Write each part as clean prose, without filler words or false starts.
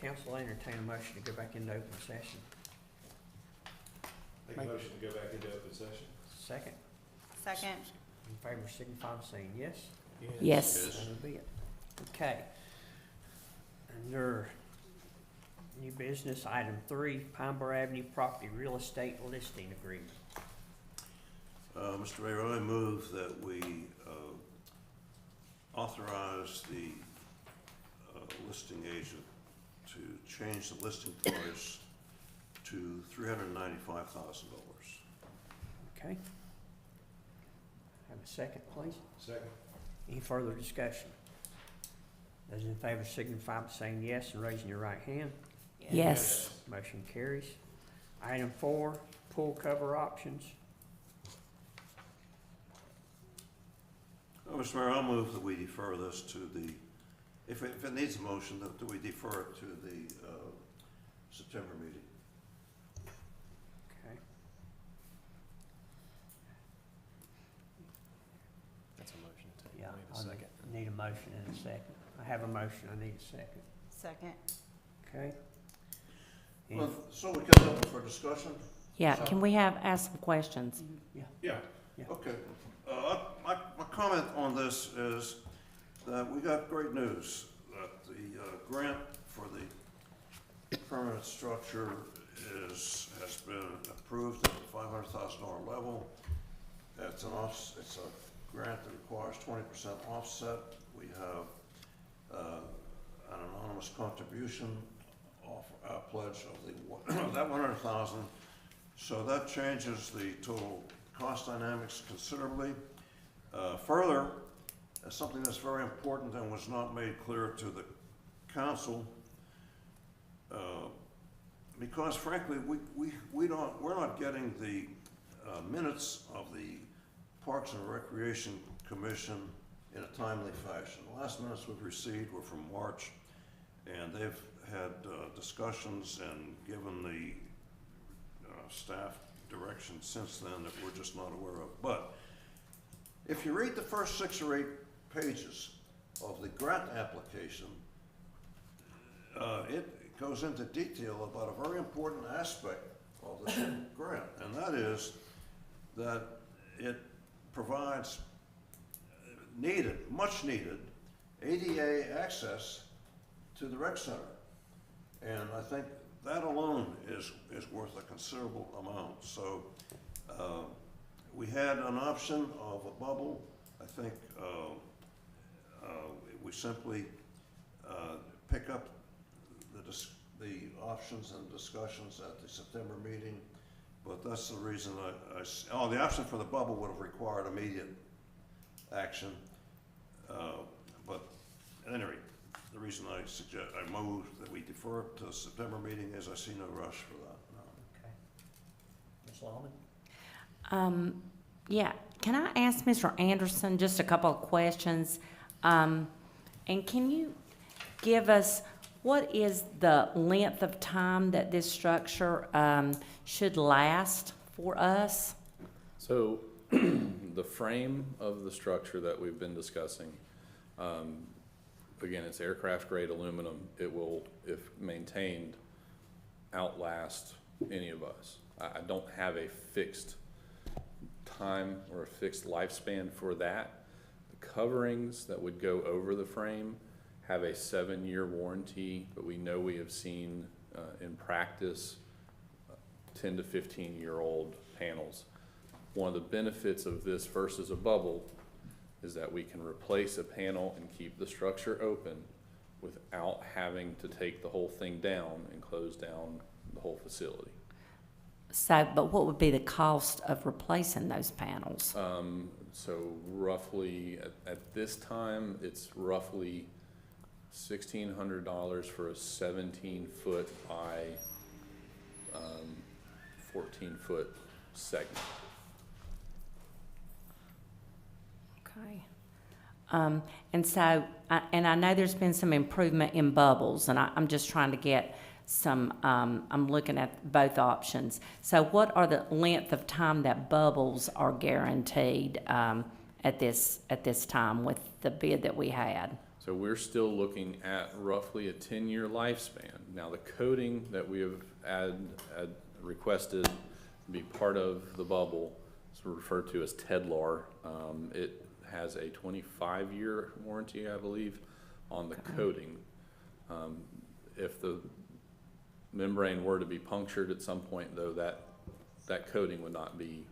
Council entertain a motion to go back into open session. Make a motion to go back into open session. Second. Second. In favor, signify by saying yes. Yes. That'll be it. Okay. Under new business, item 3, Pine Bar Avenue Property Real Estate Listing Agreement. Mr. Mayor, I move that we authorize the listing agent to change the listing price to $395,000. Okay. Have a second, please. Second. Any further discussion? Those in favor signify by saying yes and raising your right hand. Yes. Motion carries. Item 4, pool cover options. Mr. Mayor, I'll move that we defer this to the, if it needs a motion, that we defer it to the September meeting. Okay. That's a motion. Yeah, I need a motion and a second. I have a motion, I need a second. Second. Okay. Any- Well, so we can open for discussion? Yeah, can we ask some questions? Yeah. Okay. My comment on this is that we got great news, that the grant for the permanent structure has been approved at the $500,000 level. It's a grant that requires 20% offset. We have an anonymous contribution pledge of that 100,000. So that changes the total cost dynamics considerably. Further, something that's very important and was not made clear to the council, because frankly, we're not getting the minutes of the Parks and Recreation Commission in a timely fashion. The last minutes we've received were from March, and they've had discussions and given the staff direction since then that we're just not aware of. But if you read the first 6 or 8 pages of the grant application, it goes into detail about a very important aspect of the grant, and that is that it provides much needed ADA access to the rec center. And I think that alone is worth a considerable amount. So we had an option of a bubble. I think we simply pick up the options and discussions at the September meeting. But that's the reason the option for the bubble would have required immediate action. But at any rate, the reason I move that we defer it to the September meeting is I see no rush for that. No. Okay. Ms. Lawman? Yeah, can I ask Mr. Anderson just a couple of questions? And can you give us, what is the length of time that this structure should last for us? So the frame of the structure that we've been discussing, again, it's aircraft grade aluminum. It will, if maintained, outlast any of us. I don't have a fixed time or a fixed lifespan for that. The coverings that would go over the frame have a 7-year warranty, but we know we have seen in practice 10 to 15-year-old panels. One of the benefits of this versus a bubble is that we can replace a panel and keep the structure open without having to take the whole thing down and close down the whole facility. So, but what would be the cost of replacing those panels? So roughly, at this time, it's roughly $1,600 for a 17-foot by 14-foot segment. Okay. And so, and I know there's been some improvement in bubbles, and I'm just trying to get some, I'm looking at both options. So what are the length of time that bubbles are guaranteed at this time with the bid that we had? So we're still looking at roughly a 10-year lifespan. Now, the coating that we have requested to be part of the bubble is referred to as Tedlar. It has a 25-year warranty, I believe, on the coating. If the membrane were to be punctured at some point, though, that coating would not be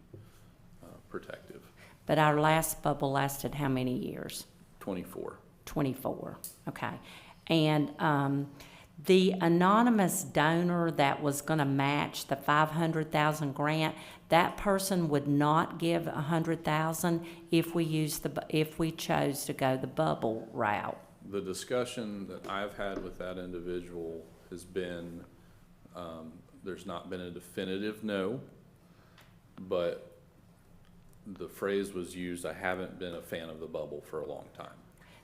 protective. But our last bubble lasted how many years? 24. 24, okay. And the anonymous donor that was gonna match the 500,000 grant, that person would not give 100,000 if we chose to go the bubble route. The discussion that I've had with that individual has been, there's not been a definitive no, but the phrase was used, I haven't been a fan of the bubble for a long time.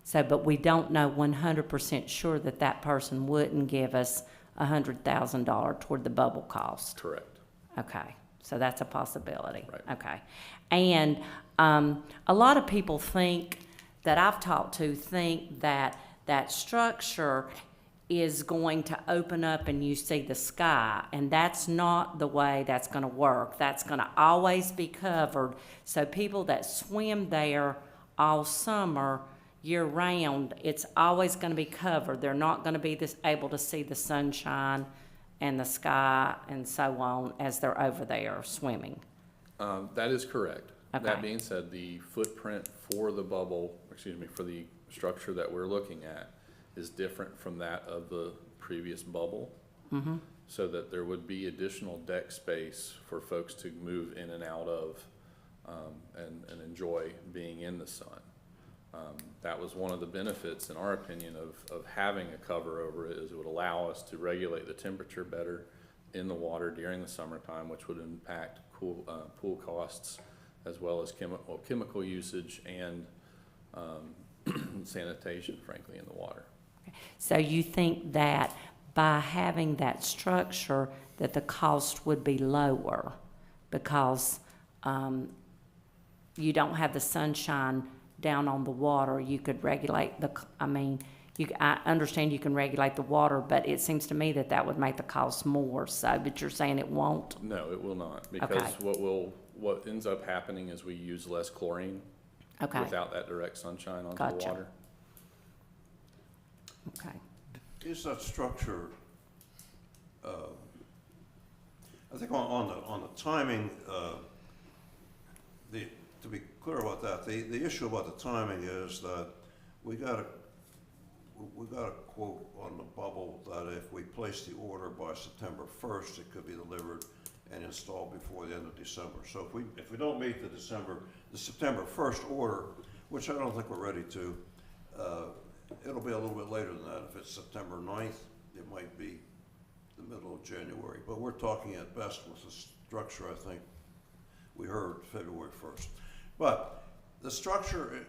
So, but we don't know 100% sure that that person wouldn't give us $100,000 toward the bubble cost. Correct. Okay, so that's a possibility. Right. Okay. And a lot of people that I've talked to think that that structure is going to open up and you see the sky, and that's not the way that's going to work. That's going to always be covered. So people that swim there all summer, year-round, it's always going to be covered. They're not going to be able to see the sunshine and the sky and so on as they're over there swimming. That is correct. Okay. That being said, the footprint for the bubble, for the structure that we're looking at is different from that of the previous bubble. Mm-hmm. So that there would be additional deck space for folks to move in and out of and enjoy being in the sun. That was one of the benefits, in our opinion, of having a cover over it, is it would allow us to regulate the temperature better in the water during the summertime, which would impact pool costs, as well as chemical usage and sanitation, frankly, in the water. So you think that by having that structure, that the cost would be lower because you don't have the sunshine down on the water? You could regulate I understand you can regulate the water, but it seems to me that would make the cost more. So, but you're saying it won't? No, it will not, because what ends up happening is we use less chlorine without that direct sunshine onto the water. Okay. Is that structure, I think on the timing, to be clear about that, the issue about the timing is that we got a quote on the bubble that if we place the order by September 1st, it could be delivered and installed before the end of December. So if we don't meet the September 1st order, which I don't think we're ready to, it'll be a little bit later than that. If it's September 9th, it might be the middle of January. But we're talking at best with the structure, I think we heard February 1st. But the structure,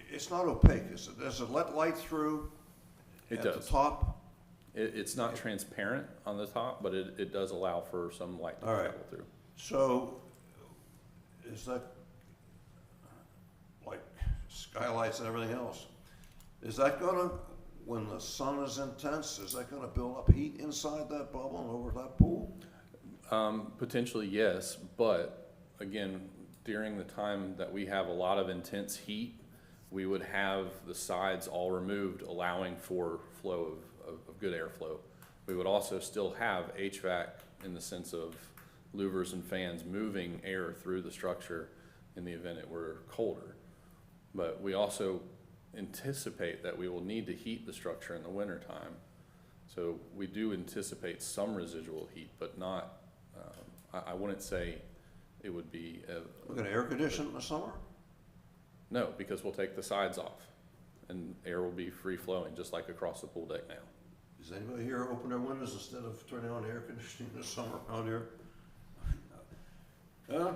it's not opaque, is it? Does it let light through at the top? It's not transparent on the top, but it does allow for some light to travel through. So is that like skylights and everything else? Is that gonna, when the sun is intense, is that gonna build up heat inside that bubble and over that pool? Potentially, yes, but again, during the time that we have a lot of intense heat, we would have the sides all removed, allowing for flow of good airflow. We would also still have HVAC in the sense of louvers and fans moving air through the structure in the event it were colder. But we also anticipate that we will need to heat the structure in the wintertime. So we do anticipate some residual heat, but not, I wouldn't say it would be. We're gonna air condition in the summer? No, because we'll take the sides off and air will be free flowing, just like across the pool deck now. Does anybody here open their windows instead of turning on air conditioning in the summer out here? A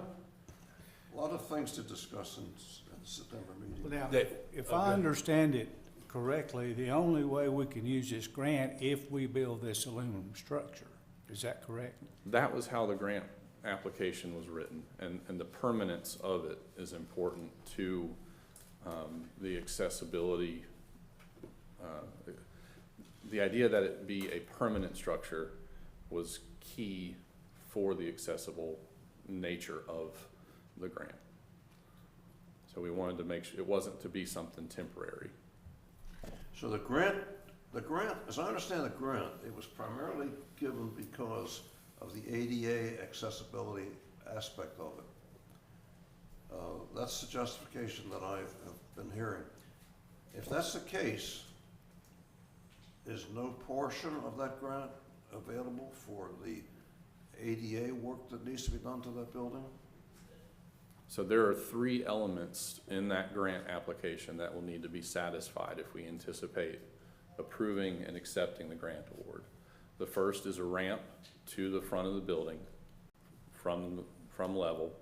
lot of things to discuss in the September meeting. Now, if I understand it correctly, the only way we can use this grant if we build this aluminum structure. Is that correct? That was how the grant application was written, and the permanence of it is important to the accessibility the idea that it be a permanent structure was key for the accessible nature of the grant. So we wanted to make sure it wasn't to be something temporary. So the grant, as I understand the grant, it was primarily given because of the ADA accessibility aspect of it. That's the justification that I've been hearing. If that's the case, is no portion of that grant available for the ADA work that needs to be done to that building? So there are 3 elements in that grant application that will need to be satisfied if we anticipate approving and accepting the grant award. The first is a ramp to the front of the building from level.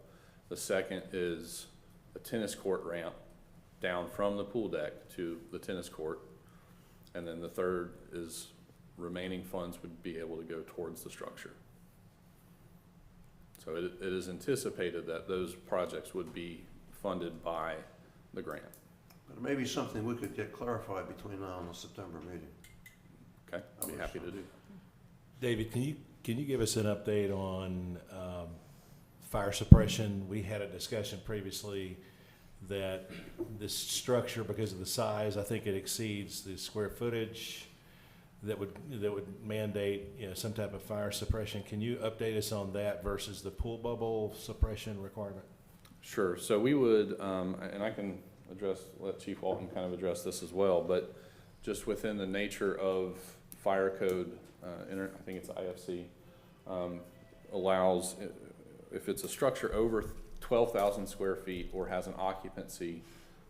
The second is a tennis court ramp down from the pool deck to the tennis court. And then the third is remaining funds would be able to go towards the structure. So it is anticipated that those projects would be funded by the grant. But it may be something we could get clarified between now and the September meeting. Okay, I'll be happy to do. David, can you give us an update on fire suppression? We had a discussion previously that this structure, because of the size, I think it exceeds the square footage that would mandate, you know, some type of fire suppression. Can you update us on that versus the pool bubble suppression requirement? Sure. So we would, and I can let Chief Walton kind of address this as well, but just within the nature of fire code, I think it's IFC, allows, if it's a structure over 12,000 square feet or has an occupancy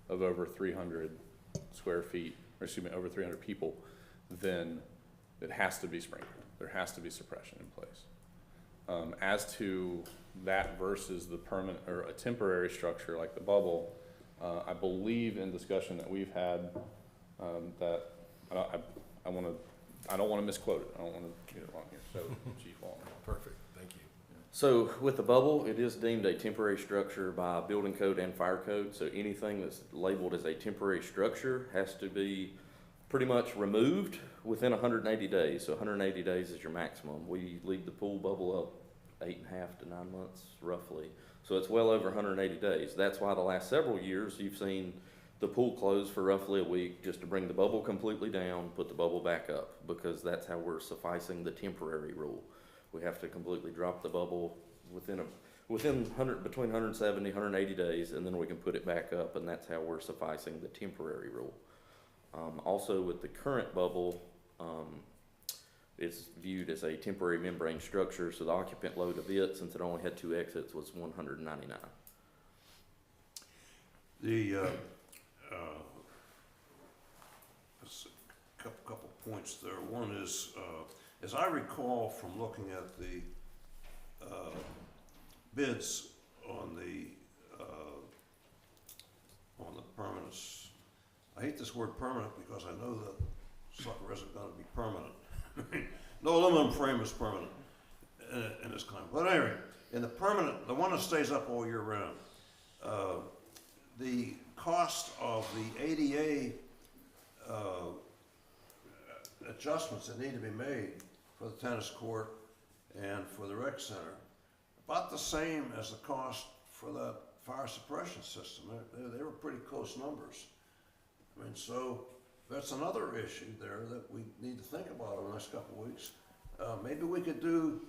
of over 300 square feet, or excuse me, over 300 people, then it has to be sprinkled. There has to be suppression in place. As to that versus the permanent or a temporary structure like the bubble, I believe in discussion that we've had that I don't want to misquote it. I don't want to get it wrong here. So, Chief Walton. Perfect. Thank you. So with the bubble, it is deemed a temporary structure by building code and fire code. So anything that's labeled as a temporary structure has to be pretty much removed within 180 days. So 180 days is your maximum. We leave the pool bubble up 8.5 to 9 months roughly. So it's well over 180 days. That's why the last several years you've seen the pool closed for roughly a week just to bring the bubble completely down, put the bubble back up, because that's how we're sufficing the temporary rule. We have to completely drop the bubble within between 170, 180 days, and then we can put it back up, and that's how we're sufficing the temporary rule. Also, with the current bubble, it's viewed as a temporary membrane structure, so the occupant load of it, since it only had 2 exits, was 199. A couple points there. One is, as I recall from looking at the bids on the permanence, I hate this word permanent because I know that sucker isn't going to be permanent. No aluminum frame is permanent in this kind. But anyway, in the permanent, the one that stays up all year round, the cost of the ADA adjustments that need to be made for the tennis court and for the rec center, about the same as the cost for that fire suppression system. They were pretty close numbers. I mean, so that's another issue there that we need to think about over the next couple of weeks. Maybe we could do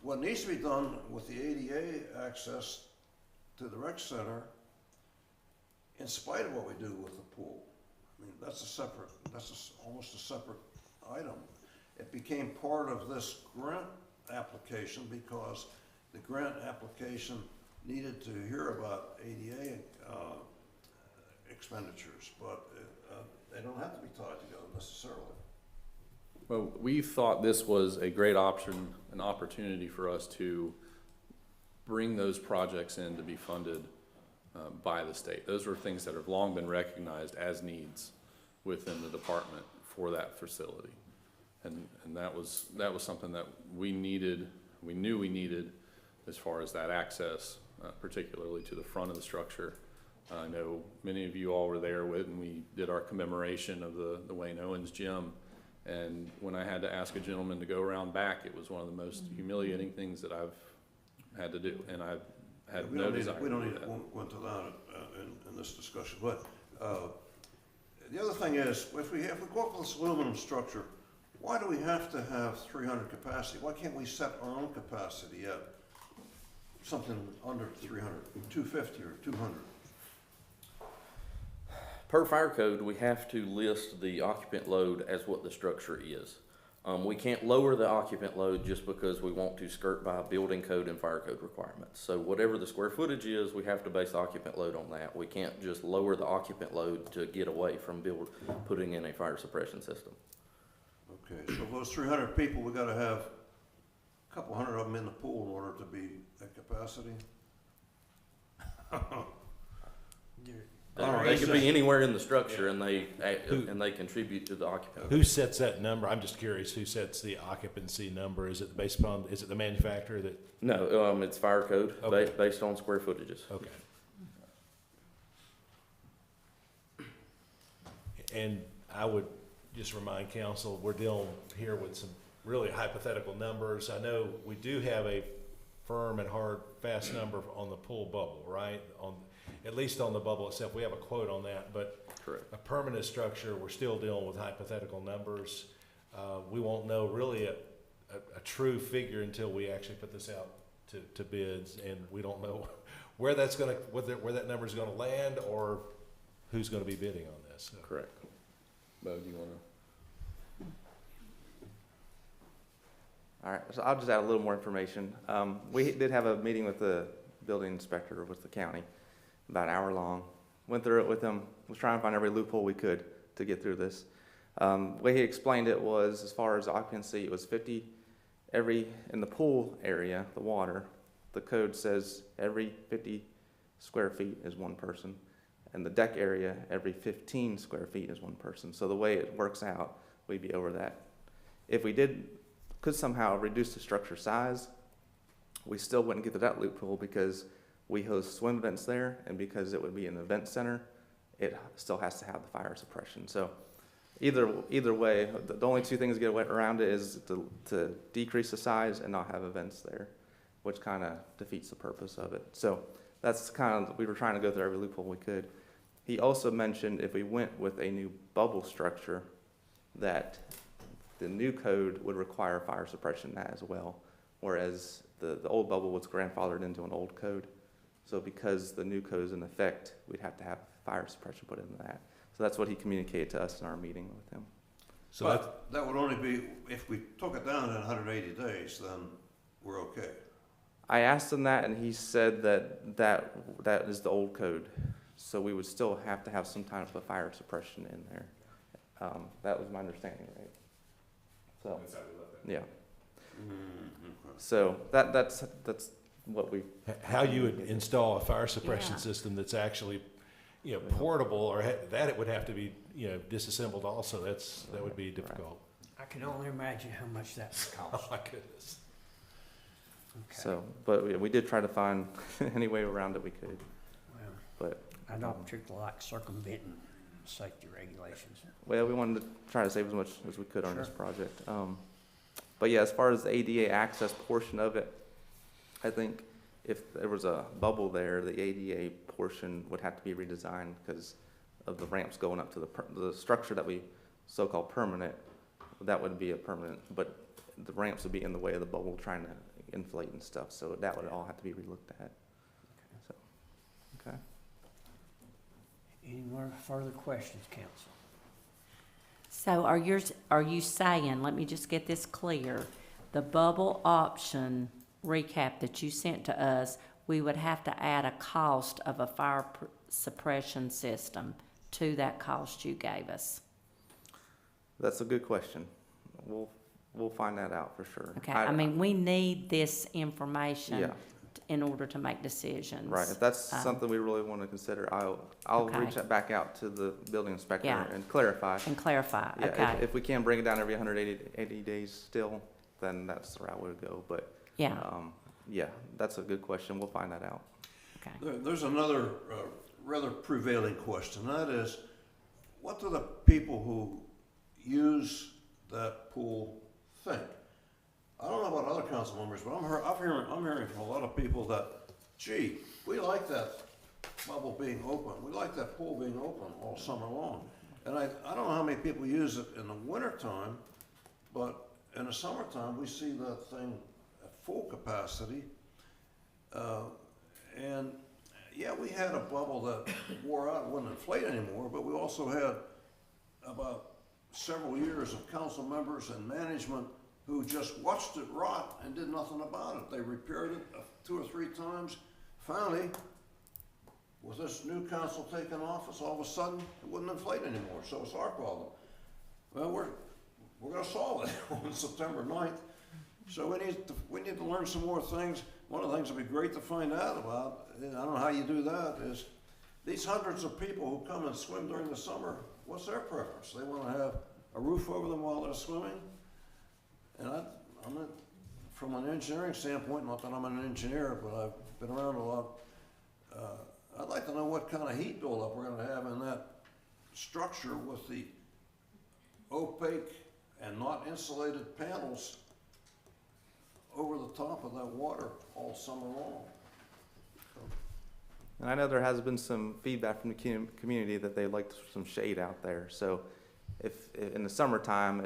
what needs to be done with the ADA access to the rec center in spite of what we do with the pool. I mean, that's almost a separate item. It became part of this grant application because the grant application needed to hear about ADA expenditures, but they don't have to be tied together necessarily. Well, we thought this was a great option, an opportunity for us to bring those projects in to be funded by the state. Those are things that have long been recognized as needs within the department for that facility. And that was something that we knew we needed as far as that access, particularly to the front of the structure, I know many of you all were there when we did our commemoration of the Wayne Owens gym. And when I had to ask a gentleman to go around back, it was one of the most humiliating things that I've had to do. And I've had We no don't need, desire we to don't do need to that. go into that in this discussion, but, the other thing is, if we go up with this aluminum structure, why do we have to have 300 capacity? Why can't we set our own capacity at something under 300, 250 or 200? Per fire code, we have to list the occupant load as what the structure is. We can't lower the occupant load just because we want to skirt by building code and fire code requirements. So whatever the square footage is, we have to base the occupant load on that. We can't just lower the occupant load to get away from putting in a fire suppression system. Okay, so those 300 people, we gotta have a couple hundred of them in the pool in order to be at capacity? They could be anywhere in the structure and they contribute to the occupant. Who sets that number? I'm just curious, who sets the occupancy number? Is it based upon, is it the manufacturer that, No, it's fire code, Okay. based on square footages. okay. And I would just remind council, we're dealing here with some really hypothetical numbers. I know we do have a firm and hard, fast number on the pool bubble, right? At least on the bubble itself, we have a quote on that, but Correct. a permanent structure, we're still dealing with hypothetical numbers. We won't know really a true figure until we actually put this out to bids, and we don't know where that's gonna, where that number's gonna land or who's gonna be bidding on this. So. Correct. Bo, do you want to? All right, so I'll just add a little more information. We did have a meeting with the building inspector with the county, about an hour long. Went through it with him, was trying to find every loophole we could to get through this. The way he explained it was, as far as occupancy, it was 50 in the pool area, the water, the code says every 50 square feet is one person. And the deck area, every 15 square feet is one person. So the way it works out, we'd be over that. If we could somehow reduce the structure size, we still wouldn't get to that loophole because we host swim events there, and because it would be an event center, it still has to have the fire suppression. So either way, the only two things to get around it is to decrease the size and not have events there, which kind of defeats the purpose of it. So that's kind of, we were trying to go through every loophole we could. He also mentioned if we went with a new bubble structure, that the new code would require fire suppression as well, whereas the old bubble was grandfathered into an old code. So because the new code is in effect, we'd have to have fire suppression put into that. So that's what he communicated to us in our meeting with him. So that's, But that would only be, if we took it down in 180 days, then we're okay. I asked him that, and he said that is the old code. So we would still have to have some type of fire suppression in there. That was my understanding, right? So, yeah. So that's what we, how you would install a fire suppression Yeah. system that's actually, portable, or that it would have to be, disassembled also. That would be difficult. I can only imagine how much that would Oh cost. my goodness. Okay. so, but we did try to find any way around it we could, Well, but, I don't particularly like circumventing safety regulations. well, we wanted to try to save as much as we could on this Sure. project. But yeah, as far as the ADA access portion of it, I think if there was a bubble there, the ADA portion would have to be redesigned because of the ramps going up to the structure that we so-called permanent. That would be a permanent, but the ramps would be in the way of the bubble trying to inflate and stuff. So that would all have to be relooked at. So, okay. Any more further questions, council? So are you saying, let me just get this clear, the bubble option recap that you sent to us, we would have to add a cost of a fire suppression system to that cost you gave us? That's a good question. We'll find that out for sure. Okay, I mean, we need this information Yeah. in order to make decisions. Right, if that's Um, something we really want to consider, I'll Okay. reach back out to the building inspector Yeah. and clarify. And clarify, Yeah, okay, if we can bring it down every 180 days still, then that's the route we would go, but, yeah, yeah, that's a good question, we'll find that out. okay. There's another rather prevailing question. That is, what do the people who use that pool think? I don't know about other council members, but I'm hearing from a lot of people that, gee, we like that bubble being open. We like that pool being open all summer long. And I don't know how many people use it in the wintertime, but in the summertime, we see that thing at full capacity. And yeah, we had a bubble that wore out, wouldn't inflate anymore, but we also had about several years of council members and management who just watched it rot and did nothing about it. They repaired it 2 or 3 times. Finally, with this new council taking office, all of a sudden, it wouldn't inflate anymore, so it's our problem. Well, we're gonna solve it on September 9th. So we need to learn some more things. One of the things that'd be great to find out about, and I don't know how you do that, is these hundreds of people who come and swim during the summer, what's their preference? They wanna have a roof over them while they're swimming? And I'm not, from an engineering standpoint, not that I'm an engineer, but I've been around a lot. I'd like to know what kind of heat buildup we're gonna have in that structure with the opaque and not insulated panels over the top of that water all summer long. And I know there has been some feedback from the community that they like some shade out there. So if in the summertime,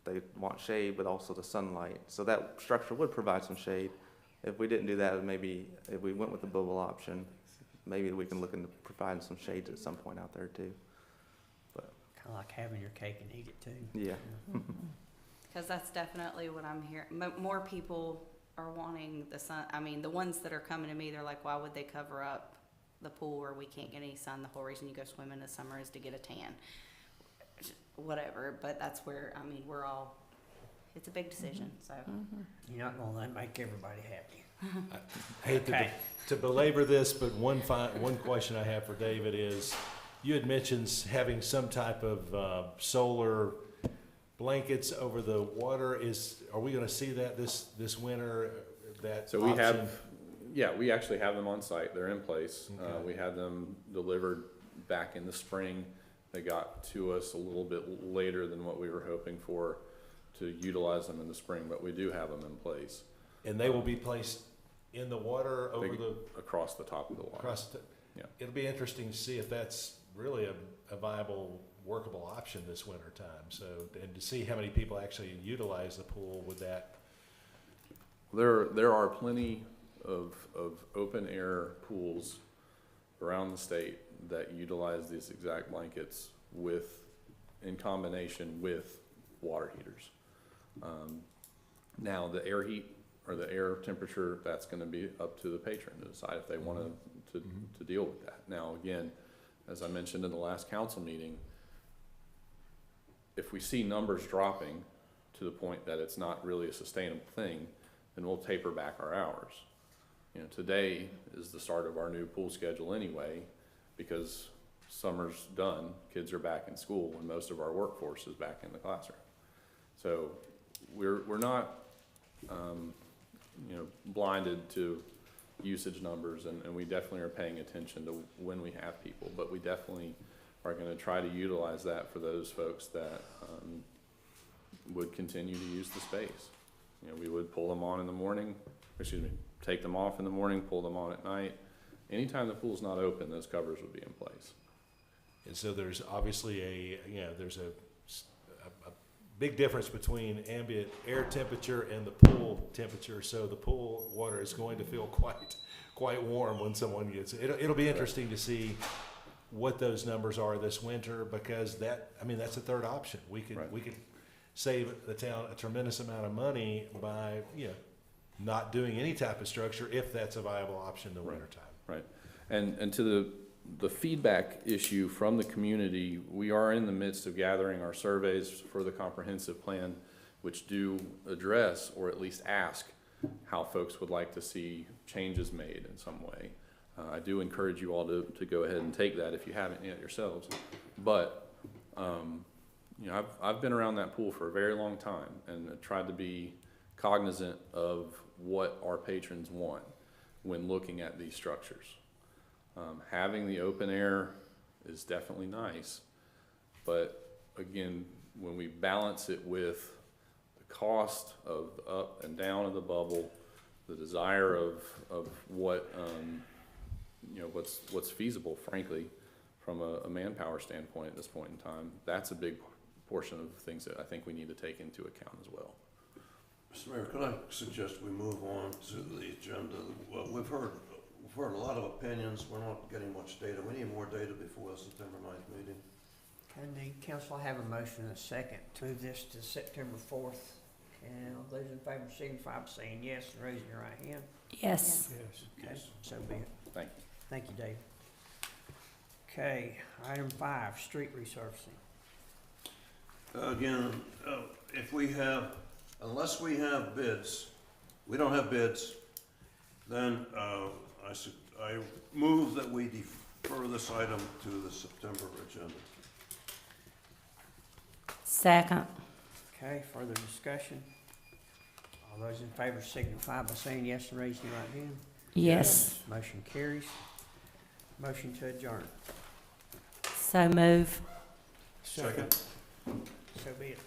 they want shade, but also the sunlight. So that structure would provide some shade. If we didn't do that, maybe if we went with the bubble option, maybe we can look into providing some shades at some point out there too. But Kinda like having your cake and eat it too. yeah. Because that's definitely what I'm hearing. More people are wanting the sun. I mean, the ones that are coming to me, they're like, why would they cover up the pool where we can't get any sun? The whole reason you go swim in the summer is to get a tan. Whatever, but that's where, I mean, it's a big decision, so. You're not gonna make everybody happy. I hate Okay. to belabor this, but one question I have for David is, you had mentioned having some type of solar blankets over the water. Are we gonna see that this winter, that So we option? we actually have them on site. They're in place. Okay. We had them delivered back in the spring. They got to us a little bit later than what we were hoping for to utilize them in the spring, but we do have them in place. And they will be placed in the water over They- the, Across the top of the water. across the, Yeah. It'll be interesting to see if that's really a viable, workable option this winter time. So, and to see how many people actually utilize the pool with that. There are plenty of open air pools around the state that utilize these exact blankets in combination with water heaters. Now, the air heat or the air temperature, that's gonna be up to the patron to decide if they want to deal with that. Now, again, as I mentioned in the last council meeting, if we see numbers dropping to the point that it's not really a sustainable thing, then we'll taper back our hours. Today is the start of our new pool schedule anyway, because summer's done, kids are back in school, and most of our workforce is back in the classroom. So we're not, blinded to usage numbers, and we definitely are paying attention to when we have people, but we definitely are gonna try to utilize that for those folks that, would continue to use the space. We would pull them on in the morning, take them off in the morning, pull them on at night. Anytime the pool's not open, those covers would be in place. And so there's obviously there's a big difference between ambient air temperature and the pool temperature. So the pool water is going to feel quite warm when someone gets it. It'll be interesting to see what those numbers are this winter, because that's a third option. We could save the town a tremendous amount of money by not doing any type of structure if that's a viable option in the wintertime. Right. And to the feedback issue from the community, we are in the midst of gathering our surveys for the comprehensive plan, which do address, or at least ask, how folks would like to see changes made in some way. I do encourage you all to go ahead and take that if you haven't yet yourselves. But, I've been around that pool for a very long time and tried to be cognizant of what our patrons want when looking at these structures. Having the open air is definitely nice, but again, when we balance it with the cost of the up and down of the bubble, the desire of what, you know, what's feasible, frankly, from a manpower standpoint at this point in time, that's a big portion of the things that I think we need to take into account as well. Mr. Mayor, could I suggest we move on to the agenda? Well, we've heard a lot of opinions. We're not getting much data. We need more data before the September 9th meeting. Can the council have a motion and a second to move this to September 4th? And all those in favor signify by saying yes and raising your right hand. Yes. Yes. Okay, so be it. Thank you. Thank you, Dave. Okay, item 5, street resurfacing. Again, if we have, unless we have bids, we don't have bids, then I move that we defer this item to the September agenda. Second. Okay, further discussion? All those in favor signify by saying yes and raising your right hand. Yes. Motion carries. Motion to adjourn. So move. Second. So be it.